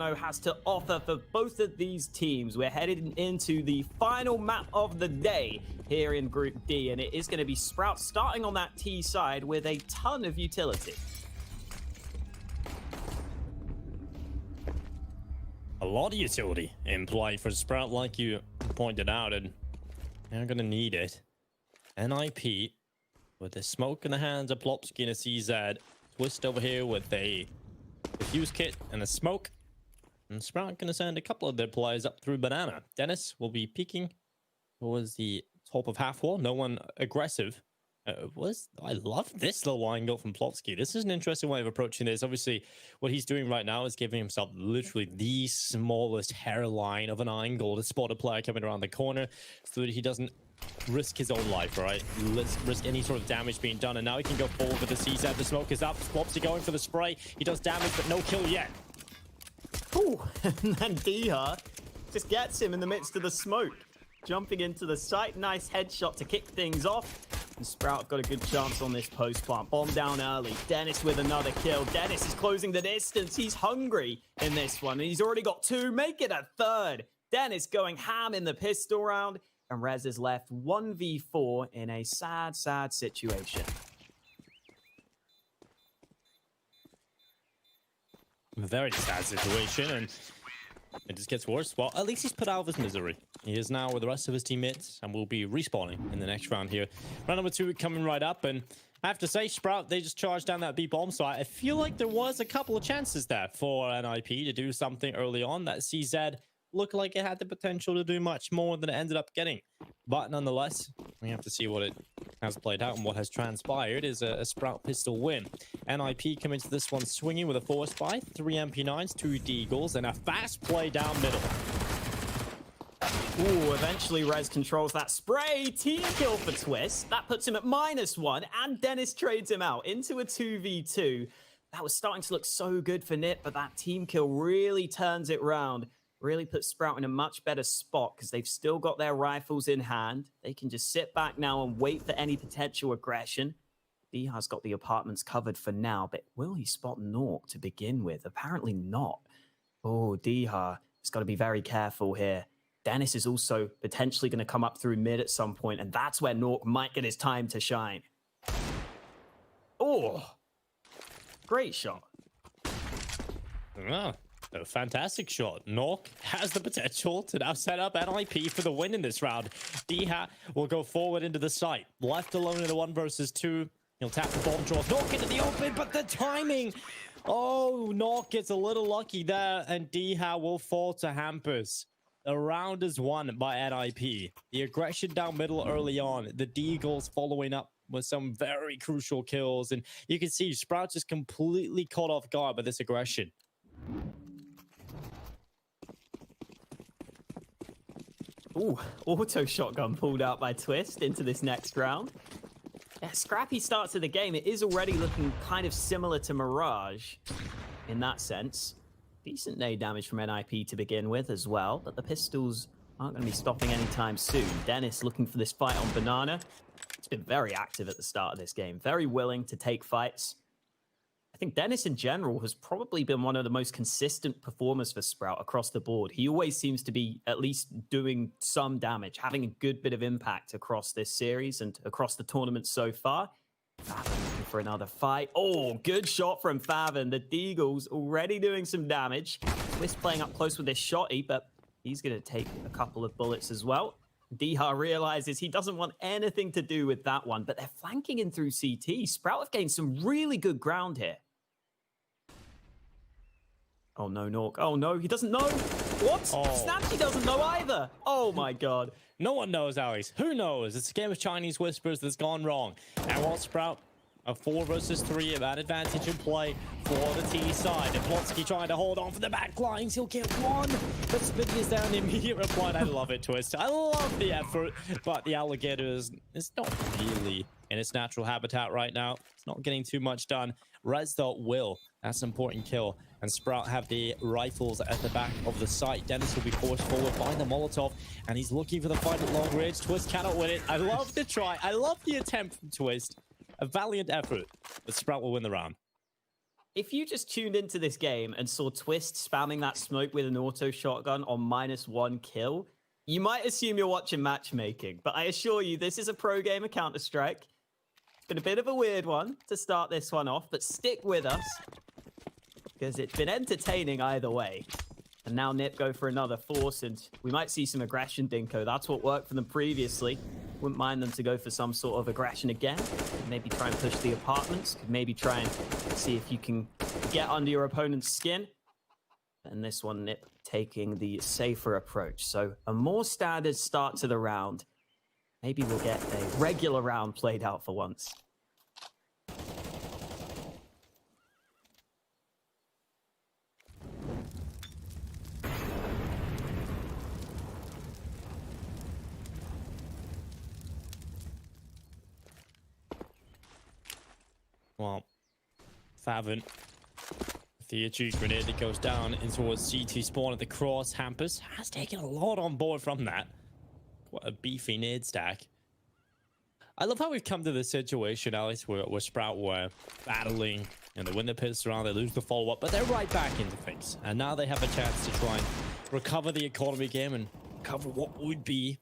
has to offer for both of these teams. We're headed into the final map of the day here in Group D, and it is going to be Sprout starting on that T side with a ton of utility. A lot of utility in play for Sprout, like you pointed out, and they're going to need it. NIP with the smoke in the hands of Plopsky and a CZ. Twist over here with a fuse kit and a smoke. And Sprout going to send a couple of their players up through Banana. Dennis will be peeking towards the top of half wall. No one aggressive. I love this little angle from Plopsky. This is an interesting way of approaching this. Obviously, what he's doing right now is giving himself literally the smallest hairline of an angle to spot a player coming around the corner so that he doesn't risk his own life, right? Let's risk any sort of damage being done. And now he can go forward with the CZ. The smoke is up. Plopsky going for the spray. He does damage, but no kill yet. Ooh, and then Diha just gets him in the midst of the smoke. Jumping into the site. Nice headshot to kick things off. And Sprout got a good chance on this post plant. Bomb down early. Dennis with another kill. Dennis is closing the distance. He's hungry in this one. And he's already got two. Make it a third. Dennis going ham in the pistol round. And Rez is left 1v4 in a sad, sad situation. Very sad situation, and it just gets worse. Well, at least he's put out of his misery. He is now with the rest of his teammates and will be respawning in the next round here. Round number 2 coming right up, and I have to say, Sprout, they just charged down that B bomb, so I feel like there was a couple of chances there for NIP to do something early on. That CZ looked like it had the potential to do much more than it ended up getting. But nonetheless, we have to see what it has played out, and what has transpired is a Sprout pistol win. NIP come into this one swinging with a force buy, 3 MP9s, 2 Deagles, and a fast play down middle. Ooh, eventually Rez controls that spray. Team kill for Twist. That puts him at -1, and Dennis trades him out into a 2v2. That was starting to look so good for Nip, but that team kill really turns it round. Really puts Sprout in a much better spot because they've still got their rifles in hand. They can just sit back now and wait for any potential aggression. Diha's got the apartments covered for now, but will he spot Nork to begin with? Apparently not. Oh, Diha has got to be very careful here. Dennis is also potentially going to come up through mid at some point, and that's where Nork might get his time to shine. Oh, great shot. Oh. A fantastic shot. Nork has the potential to now set up NIP for the win in this round. Diha will go forward into the site. Left alone in the 1 versus 2. He'll tap the bomb, draws Nork into the open, but the timing! Oh, Nork gets a little lucky there, and Diha will fall to hampers. The round is won by NIP. The aggression down middle early on. The Deagles following up with some very crucial kills, and you can see Sprout is completely caught off guard by this aggression. Ooh, auto shotgun pulled out by Twist into this next round. Yeah, scrappy start to the game. It is already looking kind of similar to Mirage in that sense. Decent nade damage from NIP to begin with as well, but the pistols aren't going to be stopping anytime soon. Dennis looking for this fight on Banana. He's been very active at the start of this game, very willing to take fights. I think Dennis in general has probably been one of the most consistent performers for Sprout across the board. He always seems to be at least doing some damage, having a good bit of impact across this series and across the tournament so far. Favin looking for another fight. Oh, good shot from Favin. The Deagles already doing some damage. Twist playing up close with this shotty, but he's going to take a couple of bullets as well. Diha realizes he doesn't want anything to do with that one, but they're flanking in through CT. Sprout have gained some really good ground here. Oh no, Nork. Oh no, he doesn't know. What? Oh. Snapsy doesn't know either. Oh my god. No one knows, Alex. Who knows? It's a game of Chinese whispers that's gone wrong. And while Sprout, a 4 versus 3 of that advantage in play for the T side. And Plopsky trying to hold on for the back lines. He'll get one. But Spitty is down the immediate reply. I love it, Twist. I love the effort. But the alligator is not really in its natural habitat right now. It's not getting too much done. Rez though will. That's an important kill. And Sprout have the rifles at the back of the site. Dennis will be forced forward by the Molotov. And he's looking for the fight at long range. Twist cannot win it. I love the try. I love the attempt from Twist. A valiant effort. But Sprout will win the round. If you just tuned into this game and saw Twist spamming that smoke with an auto shotgun on -1 kill, you might assume you're watching matchmaking, but I assure you this is a pro game of Counter-Strike. It's been a bit of a weird one to start this one off, but stick with us because it's been entertaining either way. And now Nip go for another force, and we might see some aggression, Dinko. That's what worked for them previously. Wouldn't mind them to go for some sort of aggression again. Maybe try and push the apartments. Could maybe try and see if you can get under your opponent's skin. And this one, Nip taking the safer approach. So a more standard start to the round. Maybe we'll get a regular round played out for once. Well, Favin, the Achieve grenade that goes down in towards CT spawn at the cross. Hampus has taken a lot on board from that. What a beefy nade stack. I love how we've come to this situation, Alex, where Sprout were battling and they win the pits around, they lose the follow-up, but they're right back into things. And now they have a chance to try and recover the economy game and cover what would be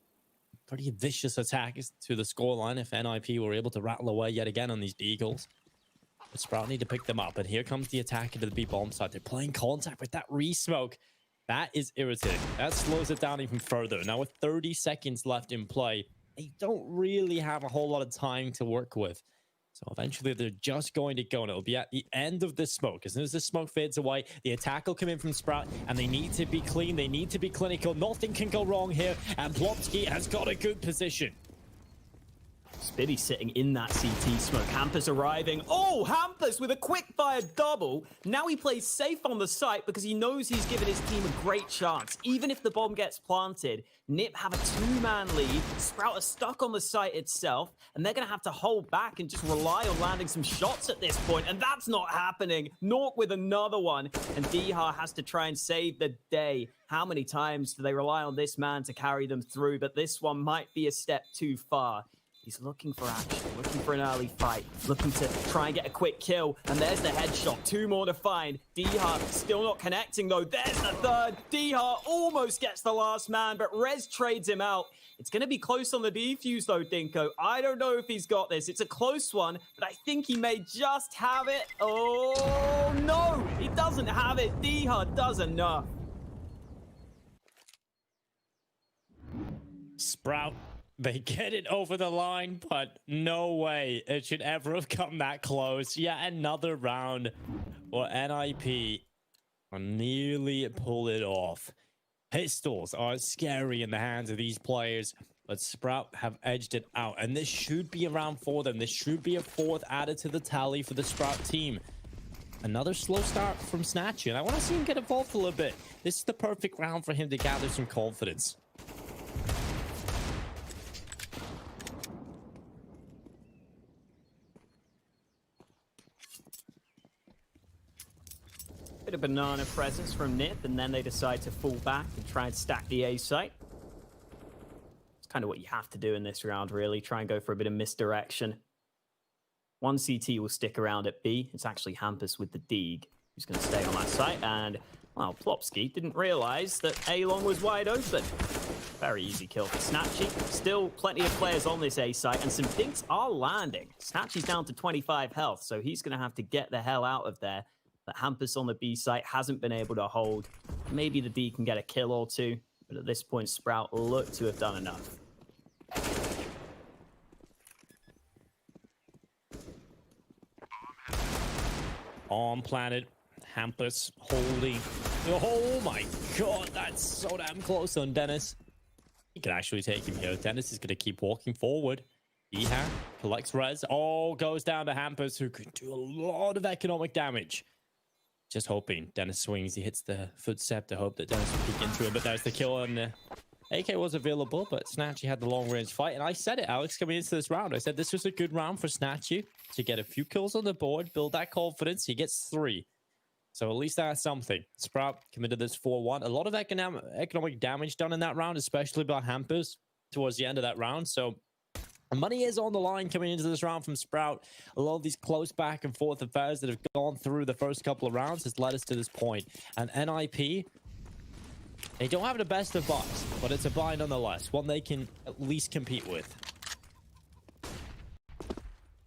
pretty vicious attacks to the scoreline if NIP were able to rattle away yet again on these Deagles. But Sprout need to pick them up, and here comes the attack into the B bomb side. They're playing contact with that re-smoke. That is irritating. That slows it down even further. Now with 30 seconds left in play, they don't really have a whole lot of time to work with. So eventually they're just going to go, and it'll be at the end of this smoke. As soon as the smoke fades away, the attack will come in from Sprout, and they need to be clean. They need to be clinical. Nothing can go wrong here, and Plopsky has got a good position. Spitty sitting in that CT smoke. Hampus arriving. Oh, Hampus with a quick-fire double. Now he plays safe on the site because he knows he's given his team a great chance. Even if the bomb gets planted, Nip have a two-man lead. Sprout are stuck on the site itself, and they're going to have to hold back and just rely on landing some shots at this point, and that's not happening. Nork with another one, and Diha has to try and save the day. How many times do they rely on this man to carry them through? But this one might be a step too far. He's looking for action, looking for an early fight, looking to try and get a quick kill. And there's the headshot. Two more to find. Diha still not connecting, though. There's the third. Diha almost gets the last man, but Rez trades him out. It's going to be close on the defuse, though, Dinko. I don't know if he's got this. It's a close one, but I think he may just have it. Oh, no. He doesn't have it. Diha does enough. Sprout. They get it over the line, but no way it should ever have come that close. Yet another round where NIP will nearly pull it off. Pistols are scary in the hands of these players, but Sprout have edged it out. And this should be a round for them. This should be a fourth added to the tally for the Sprout team. Another slow start from Snatchy, and I want to see him get involved a little bit. This is the perfect round for him to gather some confidence. Bit of banana presence from Nip, and then they decide to fall back and try and stack the A site. It's kind of what you have to do in this round, really. Try and go for a bit of misdirection. One CT will stick around at B. It's actually Hampus with the Deeg, who's going to stay on that site. And, well, Plopsky didn't realize that A-Long was wide open. Very easy kill for Snatchy. Still plenty of players on this A site, and some dinks are landing. Snatchy's down to 25 health, so he's going to have to get the hell out of there. But Hampus on the B site hasn't been able to hold. Maybe the D can get a kill or two, but at this point, Sprout look to have done enough. On planet, Hampus holding. Oh my god, that's so damn close on Dennis. He can actually take him here. Dennis is going to keep walking forward. DreamHack collects res. Oh, goes down to Hampus, who could do a lot of economic damage. Just hoping Dennis swings. He hits the footstep to hope that Dennis will peek into it. But there's the kill, and AK was available, but Snatchy had the long-range fight. And I said it, Alex, coming into this round. I said this was a good round for Snatchy to get a few kills on the board, build that confidence. He gets 3. So at least that's something. Sprout committed this 4-1. A lot of economic damage done in that round, especially by Hampus towards the end of that round. So Money is on the line coming into this round from Sprout. A lot of these close back and forth affairs that have gone through the first couple of rounds has led us to this point. And NIP, they don't have the best of buys, but it's a buy nonetheless. One they can at least compete with.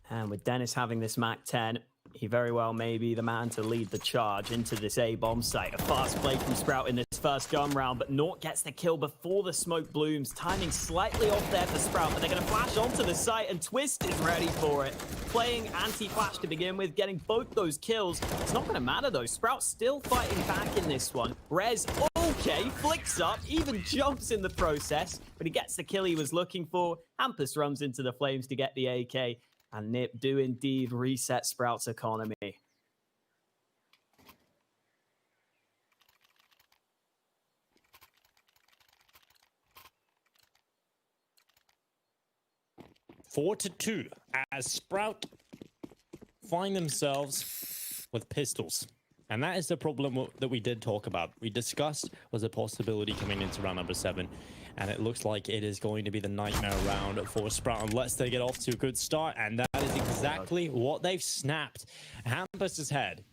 And with Dennis having this Mac 10, he very well may be the man to lead the charge into this A-bomb site. A fast play from Sprout in this first gun round, but Naught gets the kill before the smoke blooms. Timing slightly off there for Sprout, but they're going to flash onto the site, and Twist is ready for it. Playing anti-flash to begin with, getting both those kills. It's not going to matter, though. Sprout still fighting back in this one. Rez, okay, flicks up, even jumps in the process, but he gets the kill he was looking for. Hampus runs into the flames to get the AK. And Nip do indeed reset Sprout's economy. Four to 2 as Sprout find themselves with pistols. And that is the problem that we did talk about. We discussed was a possibility coming into round number 7. And it looks like it is going to be the nightmare round for Sprout unless they get off to a good start. And that is exactly what they've snapped. Hampus's head.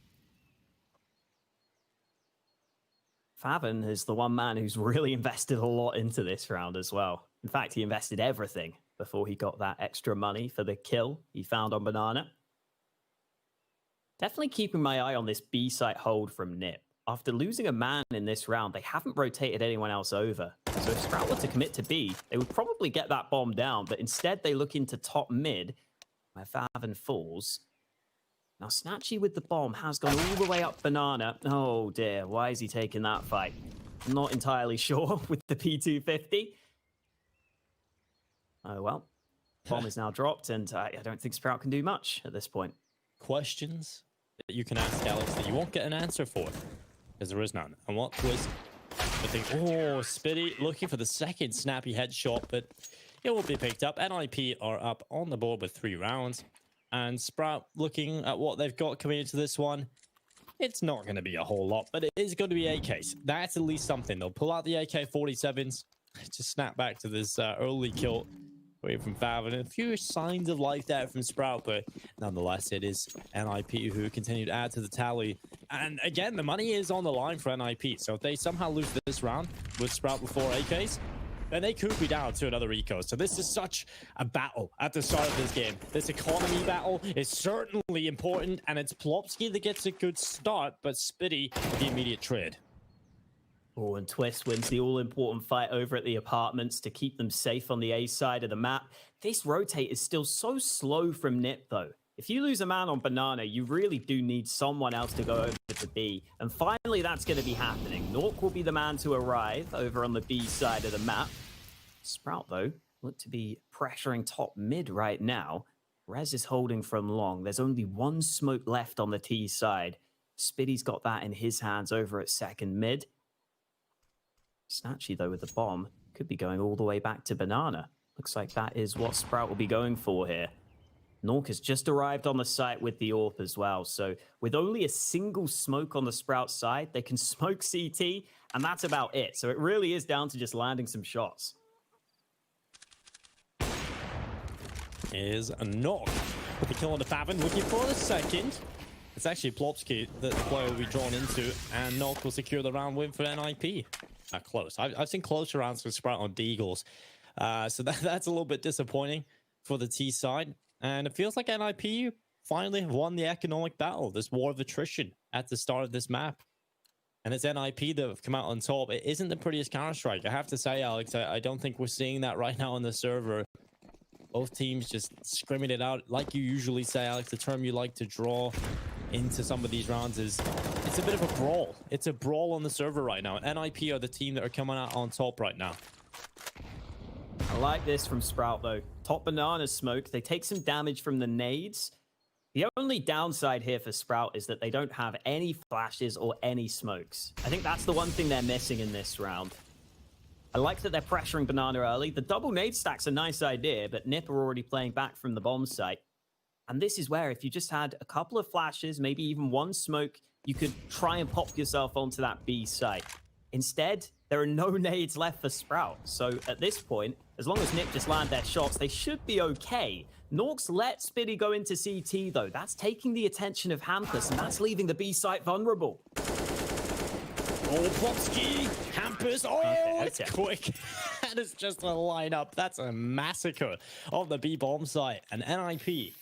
Favin is the one man who's really invested a lot into this round as well. In fact, he invested everything before he got that extra money for the kill he found on Banana. Definitely keeping my eye on this B site hold from Nip. After losing a man in this round, they haven't rotated anyone else over. So if Sprout were to commit to B, they would probably get that bomb down, but instead they look into top mid, where Favin falls. Now Snatchy with the bomb has gone all the way up Banana. Oh dear, why is he taking that fight? I'm not entirely sure with the P250. Oh well, bomb is now dropped, and I don't think Sprout can do much at this point. Questions that you can ask Alex that you won't get an answer for. Because there is none. And what Twist? I think, oh, Spitty looking for the second snappy headshot, but it will be picked up. NIP are up on the board with 3 rounds. And Sprout looking at what they've got coming into this one. It's not going to be a whole lot, but it is going to be AKs. That's at least something. They'll pull out the AK-47s. Just snap back to this early kill away from Fav, and a few signs of life there from Sprout, but nonetheless, it is NIP who continue to add to the tally. And again, the money is on the line for NIP, so if they somehow lose this round with Sprout with 4 AKs, then they could be down to another eco. So this is such a battle at the start of this game. This economy battle is certainly important, and it's Plopsky that gets a good start, but Spitty the immediate trade. Oh, and Twist wins the all-important fight over at the apartments to keep them safe on the A side of the map. This rotate is still so slow from Nip, though. If you lose a man on Banana, you really do need someone else to go over to B. And finally, that's going to be happening. Nork will be the man to arrive over on the B side of the map. Sprout, though, look to be pressuring top mid right now. Rez is holding from long. There's only 1 smoke left on the T side. Spitty's got that in his hands over at second mid. Snatchy, though, with the bomb, could be going all the way back to Banana. Looks like that is what Sprout will be going for here. Nork has just arrived on the site with the AWP as well, so with only a single smoke on the Sprout side, they can smoke CT, and that's about it. So it really is down to just landing some shots. Is a knock with the kill on the Favin, looking for the second. It's actually Plopsky that the player will be drawn into, and Knock will secure the round win for NIP. Close. I've seen closer rounds for Sprout on Deagles, so that's a little bit disappointing for the T side. And it feels like NIP finally won the economic battle, this war of attrition at the start of this map. And it's NIP that have come out on top. It isn't the prettiest Counter-Strike. I have to say, Alex, I don't think we're seeing that right now on the server. Both teams just scrimming it out. Like you usually say, Alex, the term you like to draw into some of these rounds is it's a bit of a brawl. It's a brawl on the server right now. And NIP are the team that are coming out on top right now. I like this from Sprout, though. Top Banana smoke. They take some damage from the nades. The only downside here for Sprout is that they don't have any flashes or any smokes. I think that's the one thing they're missing in this round. I like that they're pressuring Banana early. The double nade stack's a nice idea, but Nip are already playing back from the bomb site. And this is where if you just had a couple of flashes, maybe even 1 smoke, you could try and pop yourself onto that B site. Instead, there are no nades left for Sprout. So at this point, As long as Nip just land their shots, they should be okay. Norks let Spitty go into CT, though. That's taking the attention of Hampus, and that's leaving the B site vulnerable. Oh, Plopsky, Hampus. Oh, it's quick. That is just a lineup. That's a massacre of the B bomb site. And NIP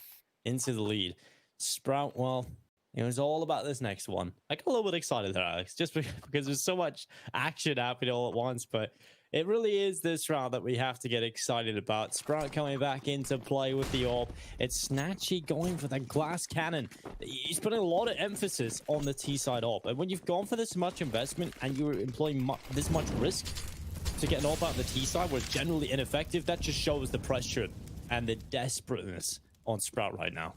into the lead. Sprout, well, it was all about this next one. I got a little bit excited there, Alex, just because there's so much action happening all at once. But it really is this round that we have to get excited about. Sprout coming back into play with the AWP. It's Snatchy going for the glass cannon. He's putting a lot of emphasis on the T side AWP. And when you've gone for this much investment and you're employing this much risk to get an AWP out the T side where it's generally ineffective, that just shows the pressure and the desperateness on Sprout right now.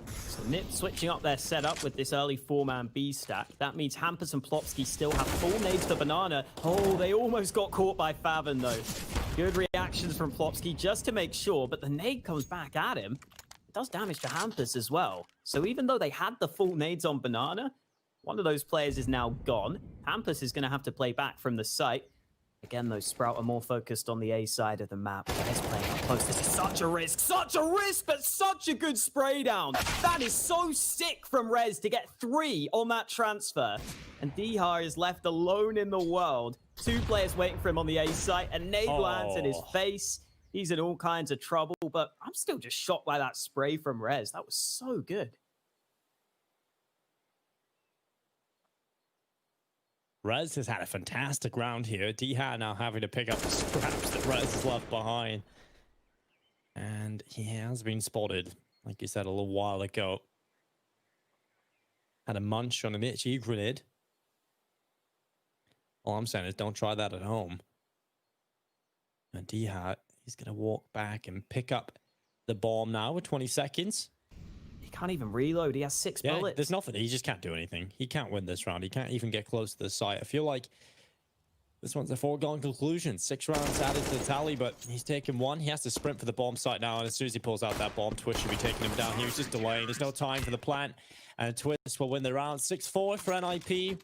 So Nip switching up their setup with this early 4-man B stack. That means Hampus and Plopsky still have full nades to Banana. Oh, they almost got caught by Faven, though. Good reactions from Plopsky just to make sure, but the nade comes back at him. It does damage to Hampus as well. So even though they had the full nades on Banana, one of those players is now gone. Hampus is going to have to play back from the site. Again, though, Sprout are more focused on the A side of the map. Guys playing up close. This is such a risk, but such a good spray down. That is so sick from Rez to get 3 on that transfer. And Dihar is left alone in the world. 2 players waiting for him on the A site, and nade lands in his face. He's in all kinds of trouble, but I'm still just shocked by that spray from Rez. That was so good. Rez has had a fantastic round here. Dihar now having to pick up the scraps that Rez has left behind. And he has been spotted, like you said a little while ago. Had a munch on an itchy grenade. All I'm saying is don't try that at home. And Dihar, he's going to walk back and pick up the bomb now with 20 seconds. He can't even reload. He has 6 bullets. There's nothing. He just can't do anything. He can't win this round. He can't even get close to the site. I feel like this one's a foregone conclusion. 6 rounds added to the tally, but he's taken 1. He has to sprint for the bomb site now, and as soon as he pulls out that bomb, Twitch should be taking him down. He was just delaying. There's no time for the plant, and Twitch will win the round. 6-4 for NIP.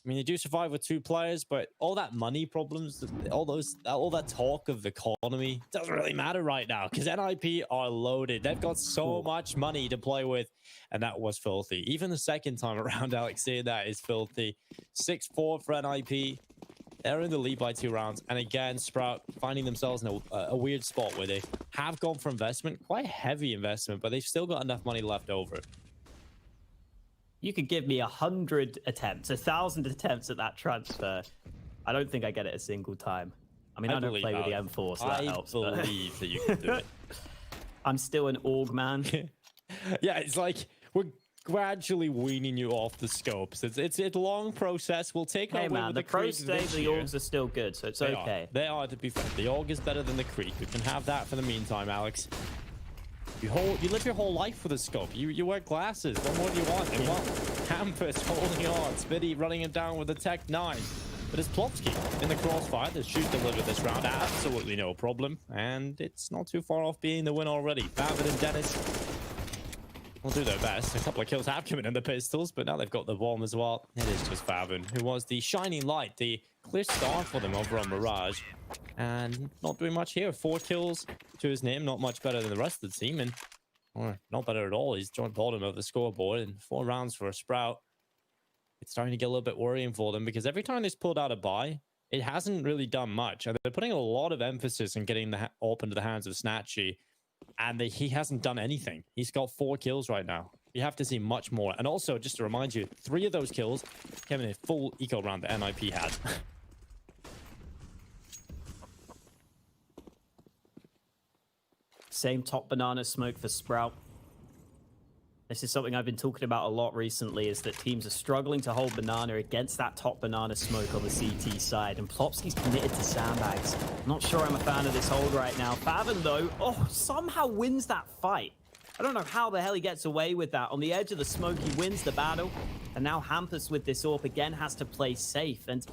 I mean, they do survive with 2 players, but all that money problems, all that talk of the economy doesn't really matter right now because NIP are loaded. They've got so much money to play with, and that was filthy. Even the second time around, Alex saying that is filthy. 6-4 for NIP. They're in the lead by 2 rounds, and again, Sprout finding themselves in a weird spot where they have gone for investment, quite heavy investment, but they've still got enough money left over. You could give me 100 attempts, 1,000 attempts at that transfer. I don't think I get it a single time. I mean, I don't play with the M4, so that helps. I believe that you can do it. I'm still an AUG man. Yeah, it's like we're gradually weaning you off the scopes. It's a long process. We'll take our man, the pro stage, the AUGs are still good, so it's okay. They are, to be fair. The AUG is better than the Creek. We can have that for the meantime, Alex. You live your whole life with a scope. You wear glasses. What more do you want? And well, Hampus holding on. Spitty running him down with a Tech 9. But it's Plopsky in the crossfire. The shoot delivered this round. Absolutely no problem. And it's not too far off being the win already. Babbitt and Dennis will do their best. A couple of kills have come in the pistols, but now they've got the bomb as well. It is just Faven, who was the shining light, the clear star for them over on Mirage. And not doing much here. 4 kills to his name. Not much better than the rest of the team. And or not better at all. He's joined bottom of the scoreboard. And 4 rounds for a Sprout. It's starting to get a little bit worrying for them because every time they've pulled out a buy, it hasn't really done much. And they're putting a lot of emphasis on getting the AWP into the hands of Snatchy. And he hasn't done anything. He's got 4 kills right now. You have to see much more. And also, just to remind you, 3 of those kills came in a full eco round that NIP had. Same top banana smoke for Sprout. This is something I've been talking about a lot recently, is that teams are struggling to hold banana against that top banana smoke on the CT side. And Plopsky's committed to sandbags. I'm not sure I'm a fan of this hold right now. Faven, though, somehow wins that fight. I don't know how the hell he gets away with that. On the edge of the smoke, he wins the battle. And now Hampus with this AWP again has to play safe. And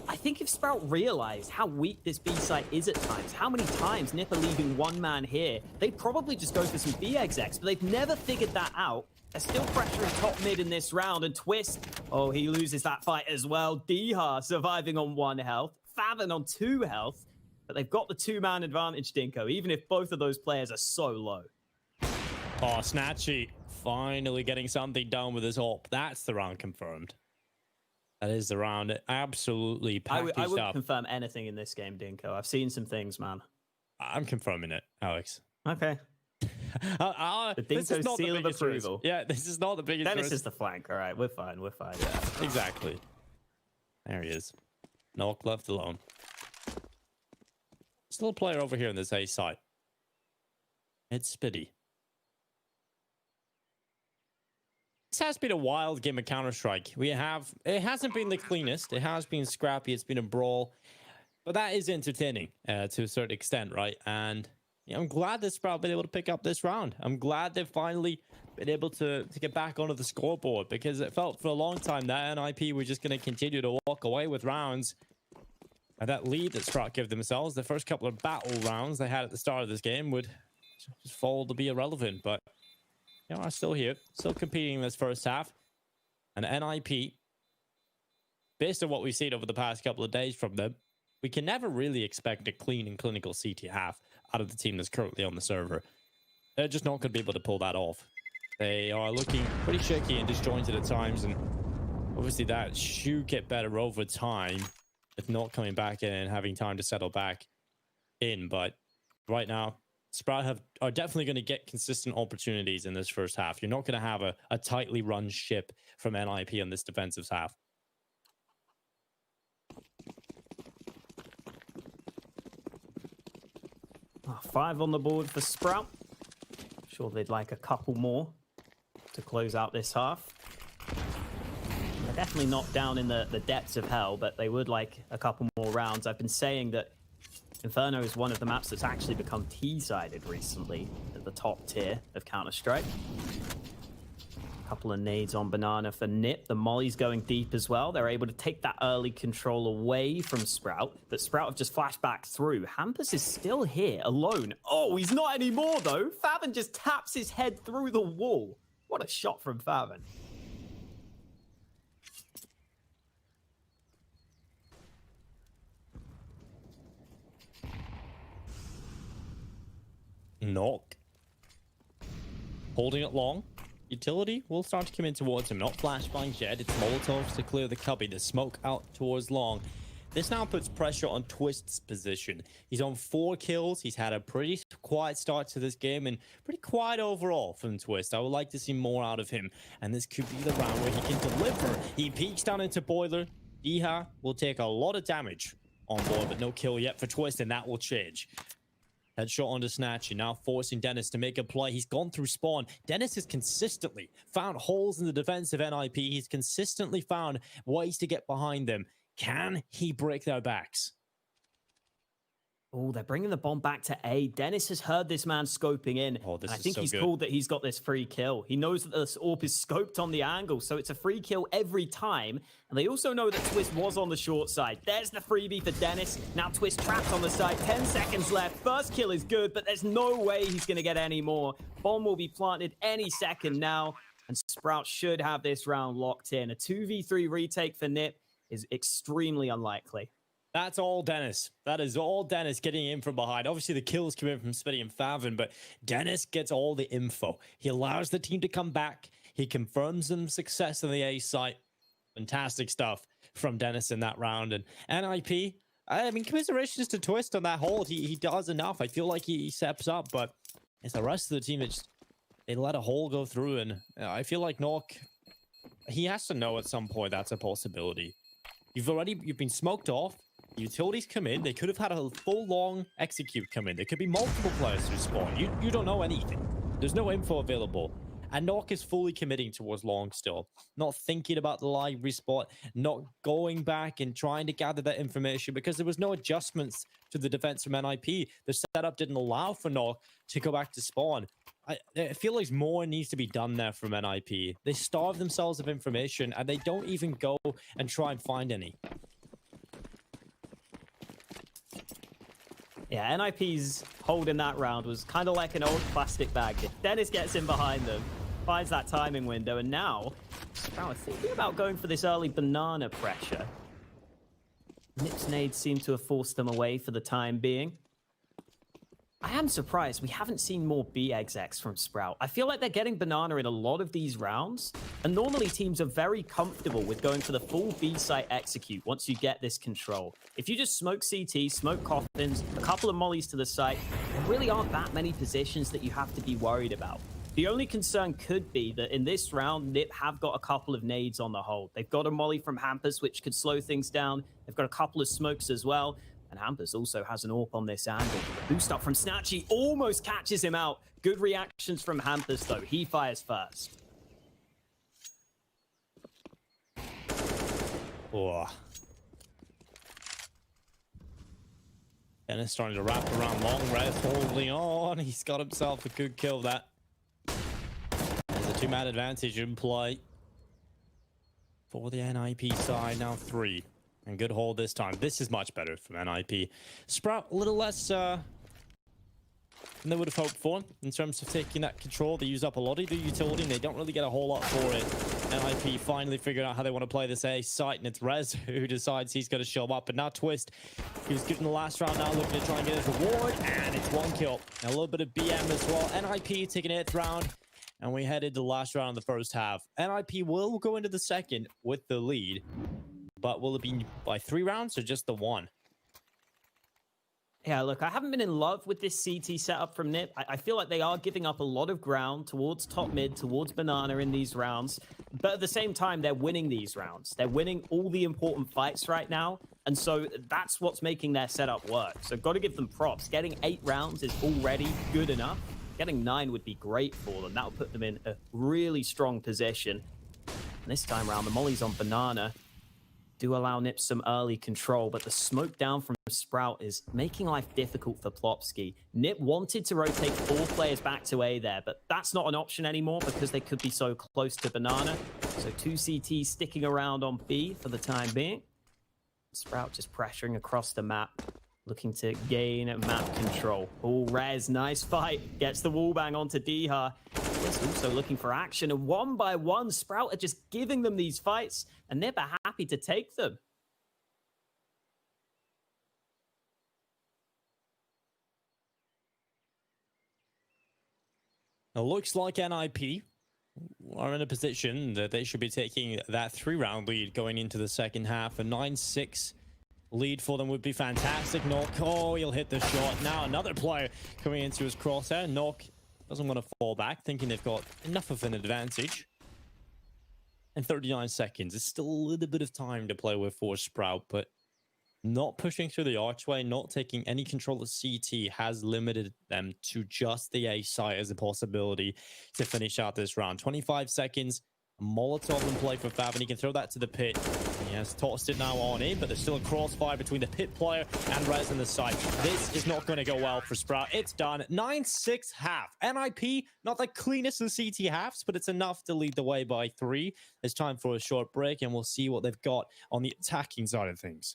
I think if Sprout realized how weak this B site is at times, how many times Nip are leaving one man here, they'd probably just go for some B execs, but they've never figured that out. They're still pressuring top mid in this round, and Twist, oh, he loses that fight as well. Diha surviving on 1 health, Favin on 2 health, but they've got the 2-man advantage, Dinko, even if both of those players are so low. Oh, Snatchy finally getting something done with his ult. That's the round confirmed. That is the round. Absolutely packaged I wouldn't up. confirm anything in this game, Dinko. I've seen some things, man. I'm confirming it, Alex. Okay. The Dinko seal of approval. Risk. Yeah, this is not the biggest Dennis risk. is the flank. All right, we're fine. We're fine. Yeah. Exactly. There he is. Knock left alone. Still a player over here on this A side. It's Spitty. This has been a wild game of Counter-Strike. It hasn't been the cleanest. It has been scrappy. It's been a brawl. But that is entertaining to a certain extent, right? And I'm glad that Sprout been able to pick up this round. I'm glad they've finally been able to get back onto the scoreboard, because it felt for a long time that NIP were just going to continue to walk away with rounds. And that lead that Sprout gave themselves, the first couple of battle rounds they had at the start of this game, would just fall to be irrelevant. But they are still here, still competing in this first half. And NIP, based on what we've seen over the past couple of days from them, we can never really expect a clean and clinical CT half out of the team that's currently on the server. They're just not going to be able to pull that off. They are looking pretty shaky and disjointed at times, and obviously that should get better over time with not coming back in and having time to settle back in. But right now, Sprout are definitely going to get consistent opportunities in this first half. You're not going to have a tightly run ship from NIP on this defensive half. Oh, 5 on the board for Sprout. Sure they'd like a couple more to close out this half. They're definitely not down in the depths of hell, but they would like a couple more rounds. I've been saying that Inferno is one of the maps that's actually become T-sided recently at the top tier of Counter-Strike. Couple of nades on Banana for Nip. The molly's going deep as well. They're able to take that early control away from Sprout, but Sprout have just flashed back through. Hampus is still here, alone. Oh, he's not anymore, though. Favin just taps his head through the wall. What a shot from Favin. Knock. Holding it long. Utility will start to come in towards him. Not flashbangs yet. It's Molotovs to clear the cubby. The smoke out towards long. This now puts pressure on Twist's position. He's on 4 kills. He's had a pretty quiet start to this game and pretty quiet overall from Twist. I would like to see more out of him. And this could be the round where he can deliver. He peeks down into Boiler. Diha will take a lot of damage on board, but no kill yet for Twist, and that will change. Headshot onto Snatchy, now forcing Dennis to make a play. He's gone through spawn. Dennis has consistently found holes in the defense of NIP. He's consistently found ways to get behind them. Can he break their backs? Oh, they're bringing the bomb back to A. Dennis has heard this man scoping in. Oh, this and I is think so he's good. called that he's got this free kill. He knows that this AWP is scoped on the angle, so it's a free kill every time. And they also know that Twist was on the short side. There's the freebie for Dennis. Now Twist trapped on the side. 10 seconds left. First kill is good, but there's no way he's going to get any more. Bomb will be planted any second now. And Sprout should have this round locked in. A 2v3 retake for Nip is extremely unlikely. That's all Dennis. That is all Dennis getting in from behind. Obviously, the kills come in from Spitty and Favin, but Dennis gets all the info. He allows the team to come back. He confirms them success on the A site. Fantastic stuff from Dennis in that round. And NIP, I mean, commiserations to Twist on that hold. He does enough. I feel like he steps up, but it's the rest of the team that just, they let a hole go through. And I feel like Nock, he has to know at some point that's a possibility. You've been smoked off. Utilities come in. They could have had a full long execute come in. There could be multiple players who spawn. You don't know anything. There's no info available. And Nock is fully committing towards long still. Not thinking about the live respot. Not going back and trying to gather that information because there was no adjustments to the defense from NIP. The setup didn't allow for Nock to go back to spawn. I feel like more needs to be done there from NIP. They starve themselves of information and they don't even go and try and find any. Yeah, NIP's hold in that round was kind of like an old plastic bag. If Dennis gets in behind them, finds that timing window, and now Sprout thinking about going for this early banana pressure. Nip's nades seem to have forced them away for the time being. I am surprised we haven't seen more B execs from Sprout. I feel like they're getting banana in a lot of these rounds, and normally teams are very comfortable with going for the full B site execute once you get this control. If you just smoke CT, smoke coffins, a couple of mollies to the site, there really aren't that many positions that you have to be worried about. The only concern could be that in this round, Nip have got a couple of nades on the hold. They've got a molly from Hampus, which could slow things down. They've got a couple of smokes as well. And Hampus also has an AWP on this angle. Boost up from Snatchy almost catches him out. Good reactions from Hampus, though. He fires first. Oh. Dennis starting to wrap around long. Red holding on. He's got himself a good kill that. There's a 2-man advantage in play for the NIP side. Now 3. And good hold this time. This is much better from NIP. Sprout a little less than they would have hoped for in terms of taking that control. They use up a lot of the utility and they don't really get a whole lot for it. NIP finally figured out how they want to play this A site, and it's Rez who decides he's going to show up. But now Twist, he was good in the last round, now looking to try and get his reward, and it's 1 kill. And a little bit of BM as well. NIP taking 8th round, and we headed to the last round of the first half. NIP will go into the second with the lead. But will it be by 3 rounds or just the 1? Yeah, look, I haven't been in love with this CT setup from Nip. I feel like they are giving up a lot of ground towards top mid, towards banana in these rounds. But at the same time, they're winning these rounds. They're winning all the important fights right now. And so that's what's making their setup work. So got to give them props. Getting 8 rounds is already good enough. Getting 9 would be great for them. That would put them in a really strong position. And this time around, the mollies on banana do allow Nip some early control, but the smoke down from Sprout is making life difficult for Plopsky. Nip wanted to rotate 4 players back to A there, but that's not an option anymore because they could be so close to banana. So 2 CTs sticking around on B for the time being. Sprout just pressuring across the map, looking to gain map control. Oh, Rez, nice fight. Gets the wallbang onto Diha. He's also looking for action, and 1 by 1, Sprout are just giving them these fights, and Nip are happy to take them. It looks like NIP are in a position that they should be taking that 3-round lead going into the second half. A 9-6 lead for them would be fantastic. Knock, oh, he'll hit the shot. Now another player coming into his crosshair. Knock doesn't want to fall back, thinking they've got enough of an advantage. And 39 seconds. It's still a little bit of time to play with for Sprout, but not pushing through the archway, not taking any control of CT has limited them to just the A site as a possibility to finish out this round. 25 seconds. Molotov in play for Fab, and he can throw that to the pit. He has tossed it now on in, but there's still a crossfire between the pit player and Rez in the site. This is not going to go well for Sprout. It's done. 9-6 half. NIP, not the cleanest of CT halves, but it's enough to lead the way by 3. It's time for a short break, and we'll see what they've got on the attacking side of things.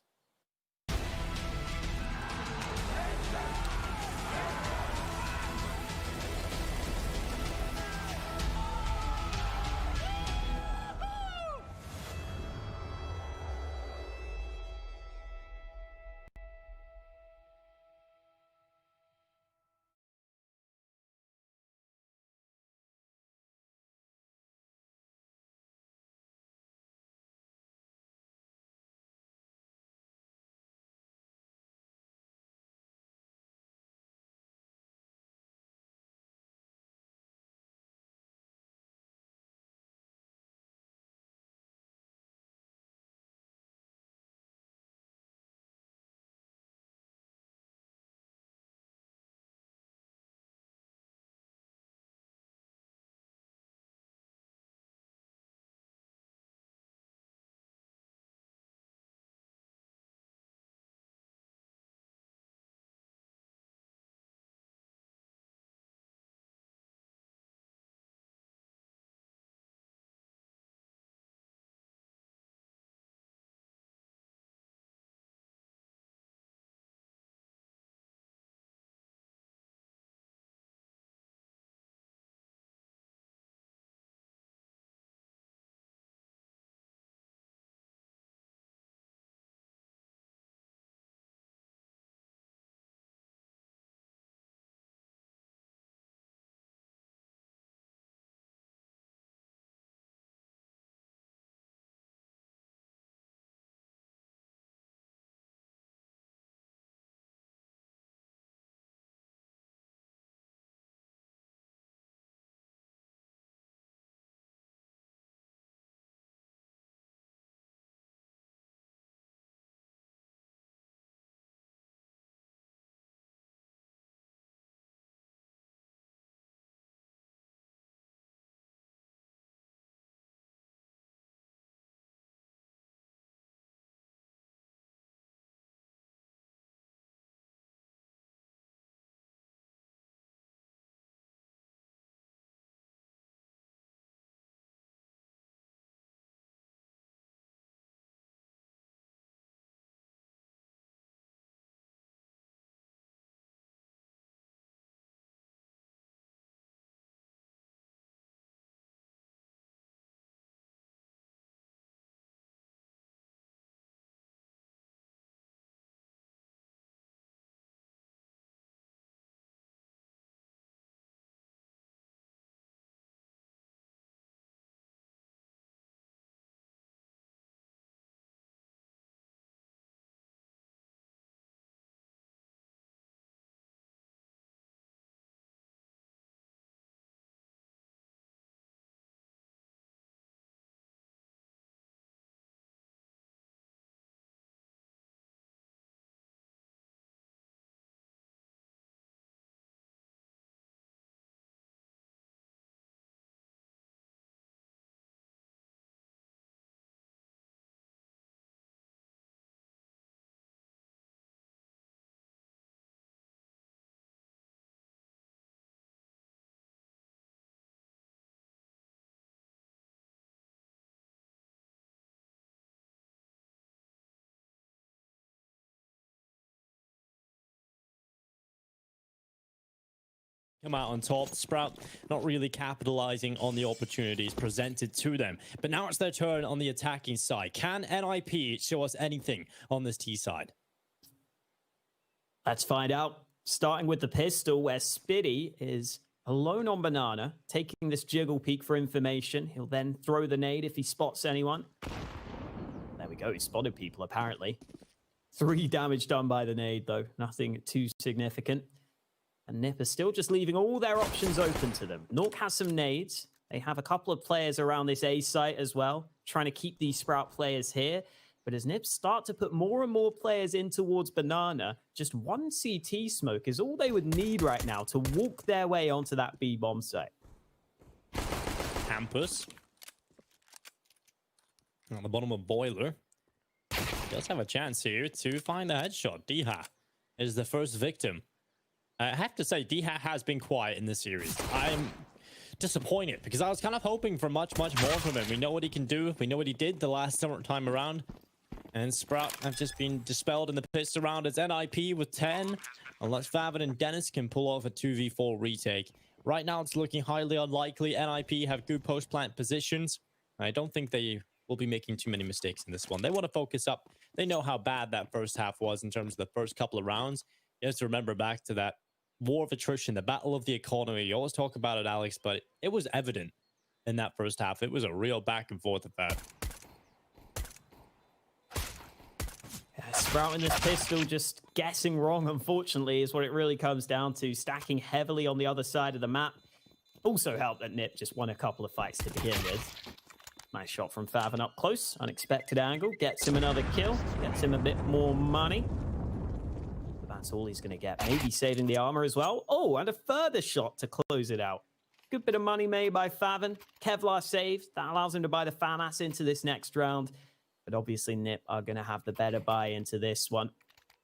come out on top. Sprout not really capitalizing on the opportunities presented to them. But now it's their turn on the attacking side. Can NIP show us anything on this T side? Let's find out. Starting with the pistol, where Spitty is alone on Banana, taking this jiggle peek for information. He'll then throw the nade if he spots anyone. There we go. He spotted people, apparently. 3 damage done by the nade, though. Nothing too significant. And Nip is still just leaving all their options open to them. Nork has some nades. They have a couple of players around this A site as well, trying to keep these Sprout players here. But as Nip start to put more and more players in towards Banana, just 1 CT smoke is all they would need right now to walk their way onto that B bomb site. Campus. On the bottom of Boiler. Does have a chance here to find the headshot. DreamHack is the first victim. I have to say, DreamHack has been quiet in this series. I'm disappointed because I was kind of hoping for much more from him. We know what he can do. We know what he did the last time around. And Sprout have just been dispelled in the pits around as NIP with 10. Unless Faven and Dennis can pull off a 2v4 retake. Right now, it's looking highly unlikely. NIP have good post-plant positions. I don't think they will be making too many mistakes in this one. They want to focus up. They know how bad that first half was in terms of the first couple of rounds. You have to remember back to that war of attrition, the battle of the economy. You always talk about it, Alex, but it was evident in that first half. It was a real back and forth of that. Yeah, Sprout in this pistol just guessing wrong, unfortunately, is what it really comes down to. Stacking heavily on the other side of the map. Also helped that Nip just won a couple of fights to begin with. Nice shot from Faven up close. Unexpected angle. Gets him another kill. Gets him a bit more money. That's all he's going to get. Maybe saving the armor as well. Oh, and a further shot to close it out. Good bit of money made by Faven. Kevlar saved. That allows him to buy the FAMAS into this next round. But obviously, Nip are going to have the better buy into this one.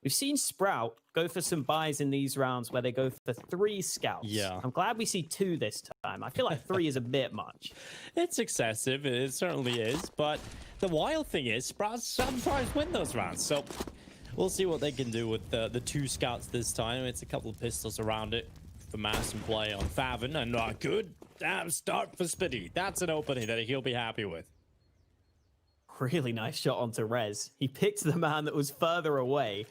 We've seen Sprout go for some buys in these rounds where they go for 3 scouts. Yeah. I'm glad we see 2 this time. I feel like 3 is a bit much. It's excessive. It certainly is. But the wild thing is, Sprout sometimes win those rounds. So we'll see what they can do with the 2 scouts this time. It's a couple of pistols around it for mass and play on Faven. And a good damn start for Spitty. That's an opening that he'll be happy with. Really nice shot onto Rez. He picked the man that was further away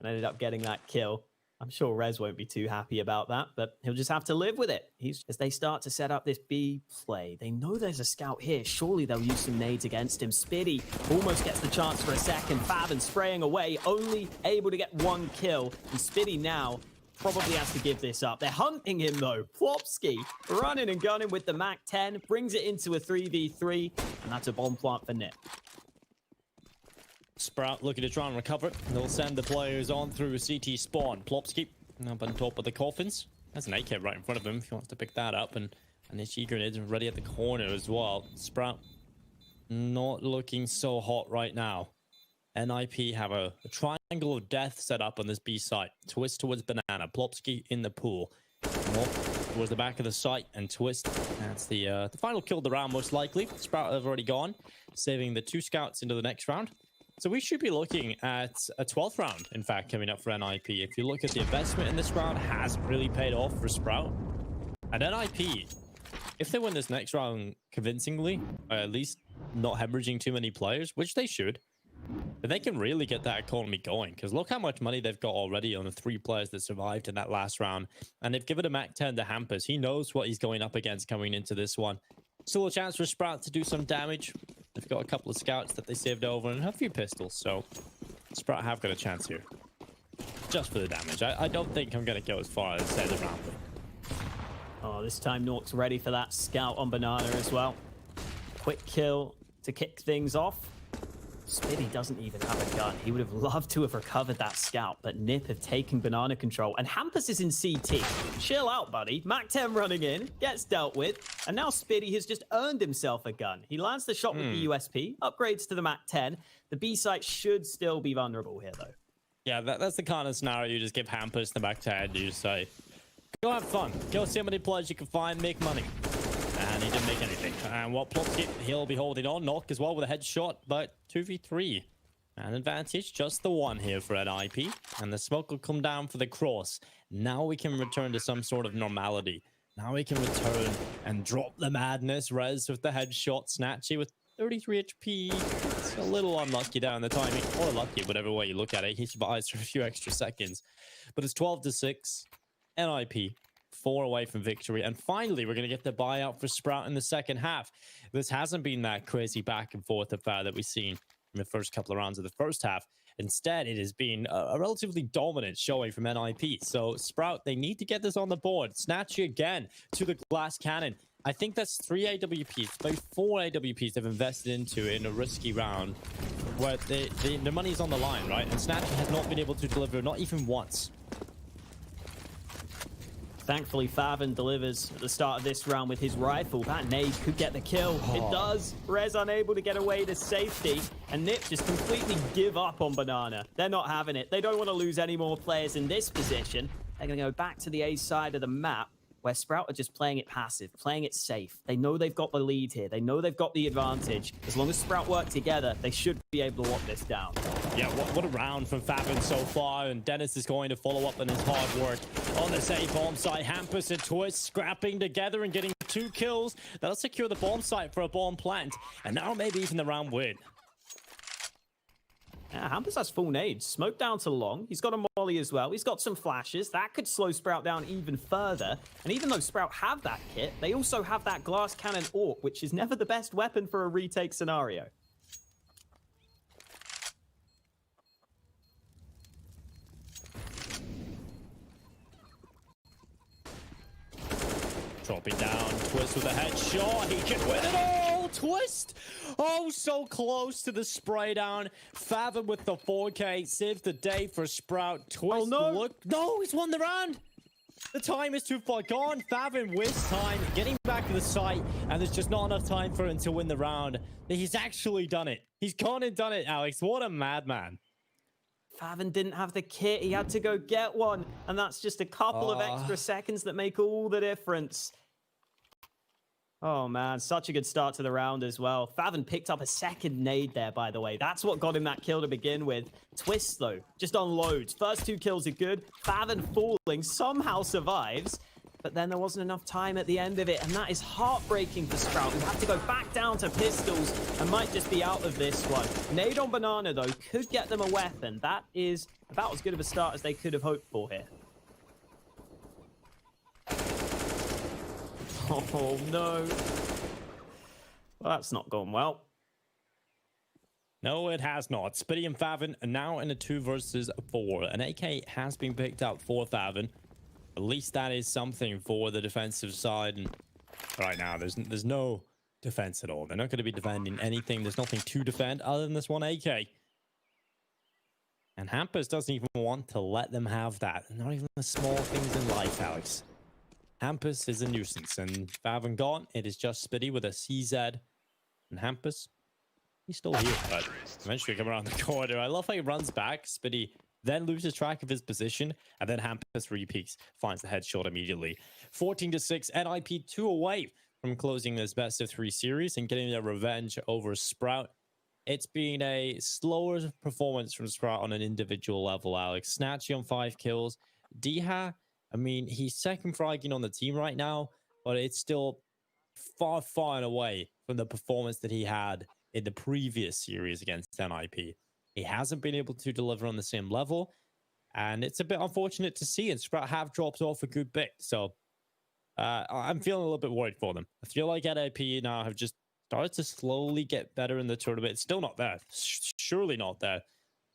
and ended up getting that kill. I'm sure Rez won't be too happy about that, but he'll just have to live with it. As they start to set up this B play, they know there's a scout here. Surely they'll use some nades against him. Spitty almost gets the chance for a second. Faven spraying away, only able to get 1 kill. And Spitty now probably has to give this up. They're hunting him though. Plopsky running and gunning with the MAC-10, brings it into a 3v3, and that's a bomb plant for Nip. Sprout looking to try and recover it. They'll send the players on through CT spawn. Plopsky up on top of the coffins. There's an AK right in front of him if he wants to pick that up. And HE grenades ready at the corner as well. Sprout not looking so hot right now. NIP have a triangle of death set up on this B site. Twist towards Banana. Plopsky in the pool. Towards the back of the site and Twist. That's the final kill of the round most likely. Sprout have already gone, saving the 2 scouts into the next round. So we should be looking at a 12th round, in fact, coming up for NIP. If you look at the investment in this round, hasn't really paid off for Sprout. And NIP, if they win this next round convincingly, or at least not hemorrhaging too many players, which they should, then they can really get that economy going. Because look how much money they've got already on the 3 players that survived in that last round. And they've given a MAC-10 to Hampers. He knows what he's going up against coming into this one. Still a chance for Sprout to do some damage. They've got a couple of scouts that they saved over and a few pistols. So Sprout have got a chance here. Just for the damage. I don't think I'm going to go as far as said around them. Oh, this time Nork's ready for that scout on Banana as well. Quick kill to kick things off. Spitty doesn't even have a gun. He would have loved to have recovered that scout, but Nip have taken Banana control, and Hampus is in CT. Chill out, buddy. MAC-10 running in, gets dealt with, and now Spitty has just earned himself a gun. He lands the shot with the USP, upgrades to the MAC-10. The B site should still be vulnerable here, though. Yeah, that's the kind of scenario you just give Hampus the MAC-10. You just say, go have fun. Go see how many players you can find, make money. And he didn't make anything. And what Plopsky, he'll be holding on. Knock as well with a headshot, but 2v3. An advantage, just the one here for NIP. And the smoke will come down for the cross. Now we can return to some sort of normality. Now we can return and drop the madness. Rez with the headshot. Snatchy with 33 HP. It's a little unlucky down the timing. Or lucky, whatever way you look at it. He survives for a few extra seconds. But it's 12-6. NIP. 4 away from victory. And finally, we're going to get the buyout for Sprout in the second half. This hasn't been that crazy back and forth affair that we've seen in the first couple of rounds of the first half. Instead, it has been a relatively dominant showing from NIP. So Sprout, they need to get this on the board. Snatchy again to the glass cannon. I think that's 3 AWPs, about 4 AWPs they've invested into in a risky round where the money's on the line, right? And Snatchy has not been able to deliver, not even once. Thankfully, Favin delivers at the start of this round with his rifle. That nade could get the kill. Oh. It does. Rez unable to get away to safety. And Nip just completely give up on Banana. They're not having it. They don't want to lose any more players in this position. They're going to go back to the A side of the map, where Sprout are just playing it passive, playing it safe. They know they've got the lead here. They know they've got the advantage. As long as Sprout work together, they should be able to lock this down. Yeah, what a round from Favin so far. And Dennis is going to follow up on his hard work on this A bomb site. Hampus and Twist scrapping together and getting 2 kills. That'll secure the bomb site for a bomb plant. And now maybe even the round win. Yeah, Hampus has full nades. Smoke down to long. He's got a molly as well. He's got some flashes. That could slow Sprout down even further. And even though Sprout have that kit, they also have that glass cannon AWP, which is never the best weapon for a retake scenario. Dropping down, Twist with a headshot. He can win it all. Twist, oh, so close to the spray down. Favin with the 4K saves the day for Sprout. Twist, no, he's won the round. The time is too far gone. Favin wastes time getting back to the site, and there's just not enough time for him to win the round. He's actually done it. He's gone and done it, Alex. What a madman. Favin didn't have the kit. He had to go get one. And that's just a couple of extra seconds that make all the difference. Oh, man. Such a good start to the round as well. Favin picked up a second nade there, by the way. That's what got him that kill to begin with. Twist, though, just unloads. First 2 kills are good. Favin falling, somehow survives. But then there wasn't enough time at the end of it, and that is heartbreaking for Sprout, who have to go back down to pistols and might just be out of this one. Nade on Banana, though, could get them a weapon. That is about as good of a start as they could have hoped for here. Oh, no. Well, that's not gone well. No, it has not. Spitty and Favin are now in a 2 versus 4. An AK has been picked up for Favin. At least that is something for the defensive side. And right now, there's no defense at all. They're not going to be defending anything. There's nothing to defend other than this one AK. And Hampus doesn't even want to let them have that. Not even the small things in life, Alex. Hampus is a nuisance. And Favin gone. It is just Spitty with a CZ. And Hampus, he's still here. But eventually come around the corner. I love how he runs back. Spitty then loses track of his position, and then Hampus repeats, finds the headshot immediately. 14-6, NIP 2 away from closing this best of 3 series and getting their revenge over Sprout. It's been a slower performance from Sprout on an individual level, Alex. Snatchy on 5 kills. DreamHack, I mean, he's second fragging on the team right now, but it's still far, far and away from the performance that he had in the previous series against NIP. He hasn't been able to deliver on the same level, and it's a bit unfortunate to see, and Sprout have dropped off a good bit. So I'm feeling a little bit worried for them. I feel like NIP now have just started to slowly get better in the tournament. It's still not there. Surely not there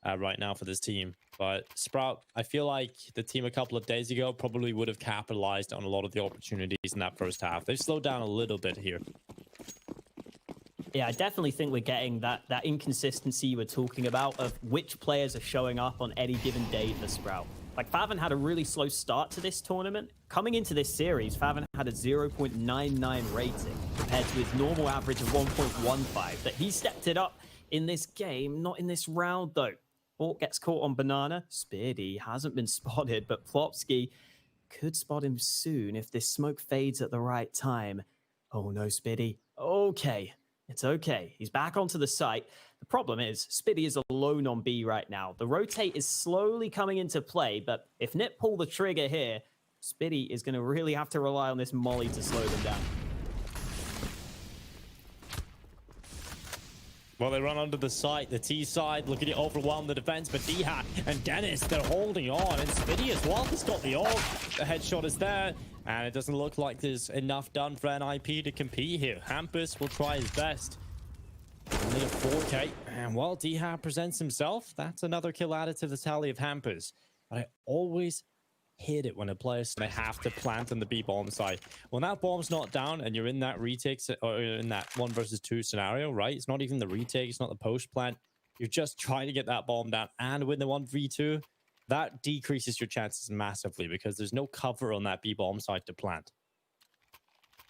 right now for this team. But Sprout, I feel like the team a couple of days ago probably would have capitalized on a lot of the opportunities in that first half. They've slowed down a little bit here. Yeah, I definitely think we're getting that inconsistency you were talking about of which players are showing up on any given day for Sprout. Like, Favin had a really slow start to this tournament. Coming into this series, Favin had a 0.99 rating compared to his normal average of 1.15. That he stepped it up in this game, not in this round, though. Orc gets caught on Banana. Speedy hasn't been spotted, but Plopsky could spot him soon if this smoke fades at the right time. Oh no, Speedy. Okay. It's okay. He's back onto the site. The problem is, Spitty is alone on B right now. The rotate is slowly coming into play, but if Nip pull the trigger here, Spitty is going to really have to rely on this molly to slow them down. Well, they run onto the site, the T side, looking to overwhelm the defense, but DreamHack and Dennis, they're holding on, and Spitty as well has got the ult. The headshot is there, and it doesn't look like there's enough done for NIP to compete here. Hampus will try his best. Only a 4K, and while DreamHack presents himself, that's another kill added to the tally of Hampus. But I always hate it when a player's they have to plant on the B bomb side. When that bomb's not down and you're in that retake or in that 1 versus 2 scenario, right? It's not even the retake, it's not the post plant. You're just trying to get that bomb down and win the 1v2. That decreases your chances massively because there's no cover on that B bomb side to plant.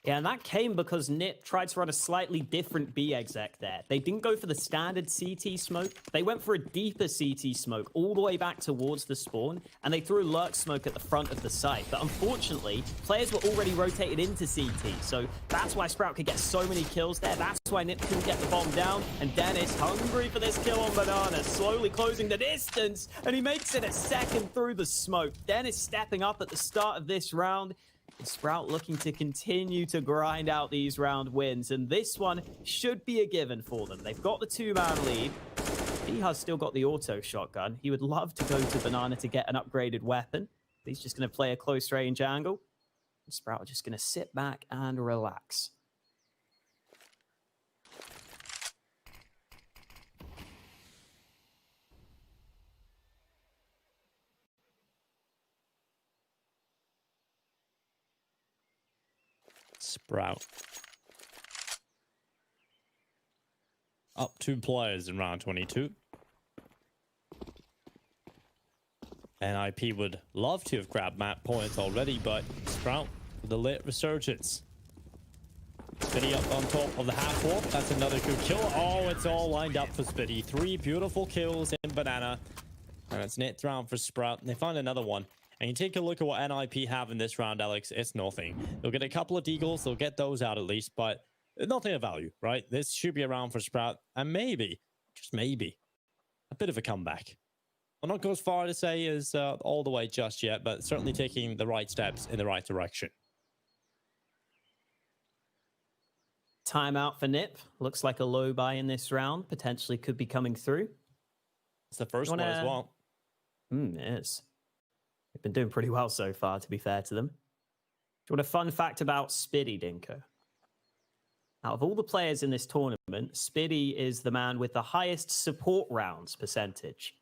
Yeah, and that came because Nip tried to run a slightly different B exec there. They didn't go for the standard CT smoke. They went for a deeper CT smoke all the way back towards the spawn, and they threw a lurk smoke at the front of the site. But unfortunately, players were already rotated into CT, so that's why Sprout could get so many kills there. That's why Nip couldn't get the bomb down, and Dennis, hungry for this kill on Banana, slowly closing the distance, and he makes it a second through the smoke. Dennis stepping up at the start of this round. Sprout looking to continue to grind out these round wins, and this one should be a given for them. They've got the 2-man lead. He has still got the auto shotgun. He would love to go to Banana to get an upgraded weapon. He's just going to play a close range angle. Sprout are just going to sit back and relax. Sprout up 2 players in round 22. NIP would love to have grabbed map points already, but Sprout with the late resurgence. Spitty up on top of the half warp. That's another good kill. Oh, it's all lined up for Spitty. 3 beautiful kills in Banana, and it's net round for Sprout. And they find another one. And you take a look at what NIP have in this round, Alex, it's nothing. They'll get a couple of deagles, they'll get those out at least, but nothing of value, right? This should be a round for Sprout, and maybe, just maybe, a bit of a comeback. I'll not go as far to say as all the way just yet, but certainly taking the right steps in the right direction. Timeout for Nip. Looks like a low buy in this round. Potentially could be coming through. It's the first one as well. It is. They've been doing pretty well so far, to be fair to them. Do you want a fun fact about Spitty, Dinko? Out of all the players in this tournament, Spitty is the man with the highest support rounds percentage.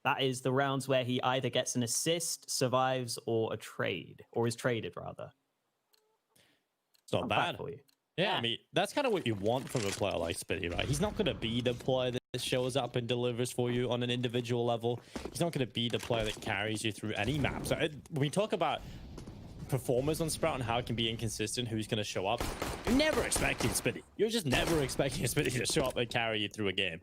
That is the rounds where he either gets an assist, survives, or a trade, or is traded, rather. It's not bad for you. Yeah, I mean, that's kind of what you want from a player like Spitty, right? He's not going to be the player that shows up and delivers for you on an individual level. He's not going to be the player that carries you through any map. So when we talk about performers on Sprout and how it can be inconsistent, who's going to show up, you're never expecting Spitty. You're just never expecting Spitty to show up and carry you through a game.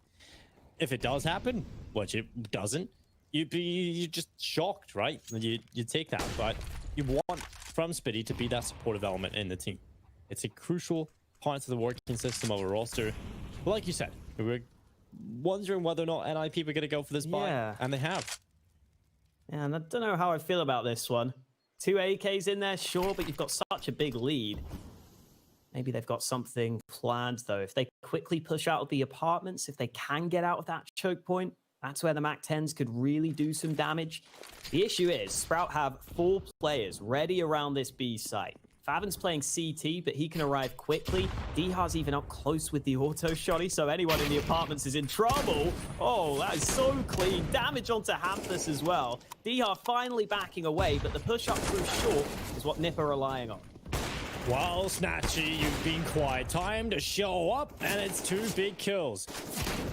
If it does happen, which it doesn't, you're just shocked, right? You take that, but you want from Spitty to be that supportive element in the team. It's a crucial part of the working system of a roster. But like you said, we were wondering whether or not NIP were going to go for this buy, and they have. Yeah, and I don't know how I feel about this one. 2 AKs in there, sure, but you've got such a big lead. Maybe they've got something planned, though. If they quickly push out of the apartments, if they can get out of that choke point, that's where the MAC-10s could really do some damage. The issue is, Sprout have 4 players ready around this B site. Favin's playing CT, but he can arrive quickly. Diha's even up close with the auto shotty, so anyone in the apartments is in trouble. Oh, that is so clean. Damage onto Hampus as well. Diha finally backing away, but the push up through short is what Nip are relying on. Well, Snatchy, you've been quiet. Time to show up, and it's 2 big kills.